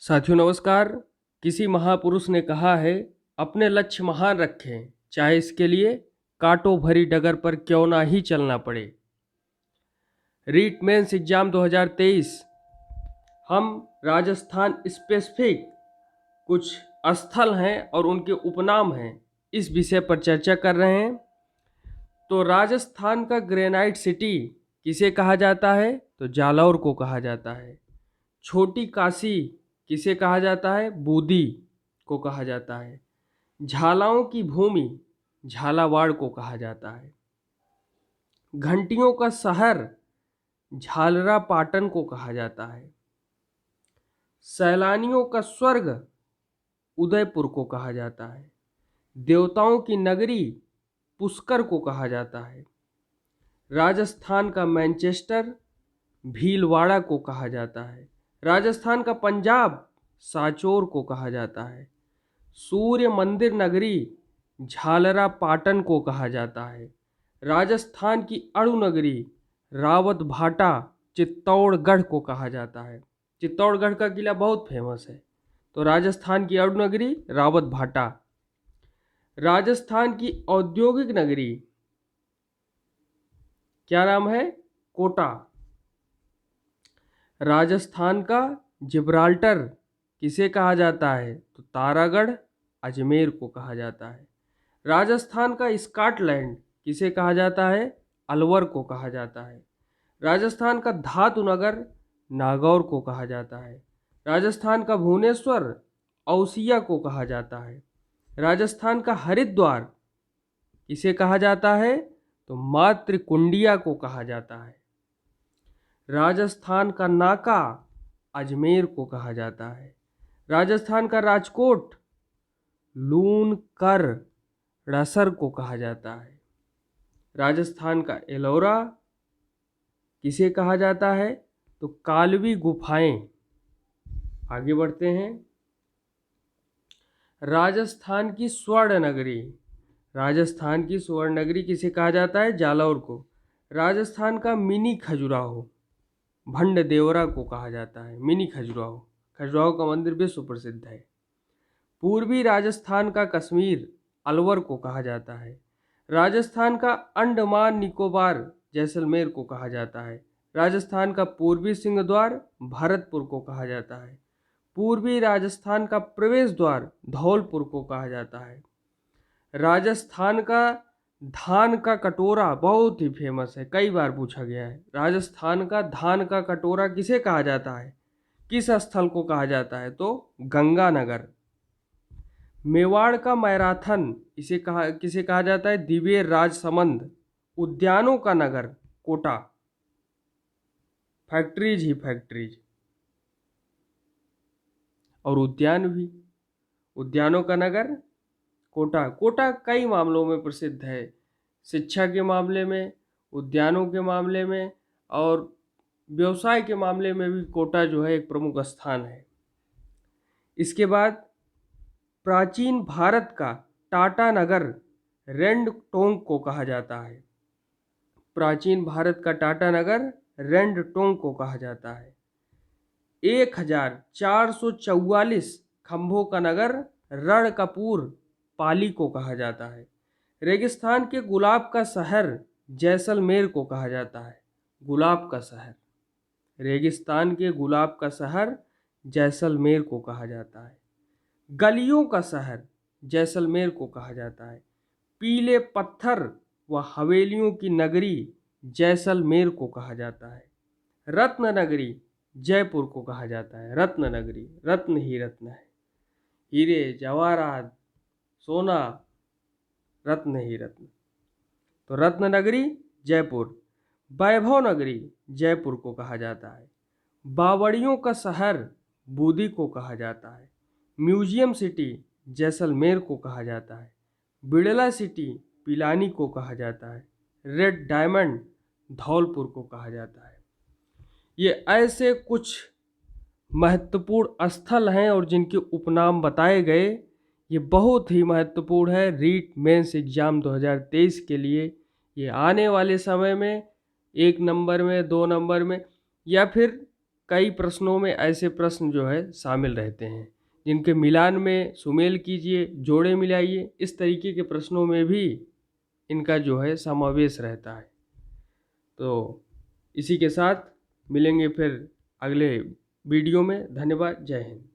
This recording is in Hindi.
साथियों नमस्कार। किसी महापुरुष ने कहा है, अपने लक्ष्य महान रखें, चाहे इसके लिए कांटों भरी डगर पर क्यों ना ही चलना पड़े। रीट मेंस एग्जाम 2023 हम राजस्थान स्पेसिफिक कुछ स्थल हैं और उनके उपनाम हैं, इस विषय पर चर्चा कर रहे हैं। तो राजस्थान का ग्रेनाइट सिटी किसे कहा जाता है? तो जालौर को कहा जाता है। छोटी काशी किसे कहा जाता है? बूंदी को कहा जाता है। झालाओं की भूमि झालावाड़ को कहा जाता है। घंटियों का शहर झालरा पाटन को कहा जाता है। सैलानियों का स्वर्ग उदयपुर को कहा जाता है। देवताओं की नगरी पुष्कर को कहा जाता है। राजस्थान का मैनचेस्टर भीलवाड़ा को कहा जाता है। राजस्थान का पंजाब सांचौर को कहा जाता है। सूर्य मंदिर नगरी झालरा पाटन को कहा जाता है। राजस्थान की अणु नगरी रावत भाटा चित्तौड़गढ़ को कहा जाता है। चित्तौड़गढ़ का किला बहुत फेमस है। तो राजस्थान की अणु नगरी रावत भाटा। राजस्थान की औद्योगिक नगरी क्या नाम है? कोटा। राजस्थान का जिब्राल्टर किसे कहा जाता है? तो तारागढ़ अजमेर को कहा जाता है। राजस्थान का स्कॉटलैंड किसे कहा जाता है? अलवर को कहा जाता है। राजस्थान का धातु नगर नागौर को कहा जाता है। राजस्थान का भुवनेश्वर औसिया को कहा जाता है। राजस्थान का हरिद्वार किसे कहा जाता है? तो मातृकुंडिया को कहा जाता है। राजस्थान का नाका अजमेर को कहा जाता है। राजस्थान का राजकोट लून कर रसर को कहा जाता है। राजस्थान का एलोरा किसे कहा जाता है? तो कालवी गुफाएं। आगे बढ़ते हैं। राजस्थान की स्वर्ण नगरी, राजस्थान की स्वर्ण नगरी किसे कहा जाता है? जालौर को। राजस्थान का मिनी खजुराहो भंड देवरा को कहा जाता है। मिनी खजुराहो, खजुराहो का मंदिर विश्व प्रसिद्ध है। पूर्वी राजस्थान का कश्मीर अलवर को कहा जाता है। राजस्थान का अंडमान निकोबार जैसलमेर को कहा जाता है। राजस्थान का पूर्वी सिंह द्वार भरतपुर को कहा जाता है। पूर्वी राजस्थान का प्रवेश द्वार धौलपुर को कहा जाता है। राजस्थान का धान का कटोरा बहुत ही फेमस है, कई बार पूछा गया है। राजस्थान का धान का कटोरा किसे कहा जाता है? किस स्थल को कहा जाता है? तो गंगानगर। मेवाड़ का मैराथन किसे कहा जाता है? दिव्य राजसमंद। उद्यानों का नगर कोटा। फैक्ट्रीज ही फैक्ट्रीज और उद्यान भी। उद्यानों का नगर कोटा। कोटा कई मामलों में प्रसिद्ध है, शिक्षा के मामले में, उद्यानों के मामले में और व्यवसाय के मामले में भी कोटा जो है एक प्रमुख स्थान है। इसके बाद प्राचीन भारत का टाटा नगर रेंडटोंग को कहा जाता है। प्राचीन भारत का टाटा नगर रेंडटोंग को कहा जाता है। 1444 खंभों का नगर रणकपुर पाली को कहा जाता है। रेगिस्तान के गुलाब का शहर जैसलमेर को कहा जाता है। गुलाब का शहर, रेगिस्तान के गुलाब का शहर जैसलमेर को कहा जाता है। गलियों का शहर जैसलमेर को कहा जाता है। पीले पत्थर व हवेलियों की नगरी जैसलमेर को कहा जाता है। रत्न नगरी जयपुर को कहा जाता है। रत्न नगरी, रत्न ही रत्न है, हीरे जवाहरात सोना रत्न ही रत्न। तो रत्न नगरी जयपुर। वैभव नगरी जयपुर को कहा जाता है। बावड़ियों का शहर बूंदी को कहा जाता है। म्यूजियम सिटी जैसलमेर को कहा जाता है। बिड़ला सिटी पिलानी को कहा जाता है। रेड डायमंड धौलपुर को कहा जाता है। ये ऐसे कुछ महत्वपूर्ण स्थल हैं और जिनके उपनाम बताए गए। ये बहुत ही महत्वपूर्ण है रीट मेंस एग्जाम 2023 के लिए। ये आने वाले समय में 1 नंबर में, 2 नंबर में या फिर कई प्रश्नों में ऐसे प्रश्न जो है शामिल रहते हैं जिनके मिलान में सुमेल कीजिए, जोड़े मिलाइए, इस तरीके के प्रश्नों में भी इनका जो है समावेश रहता है। तो इसी के साथ मिलेंगे फिर अगले वीडियो में। धन्यवाद। जय हिंद।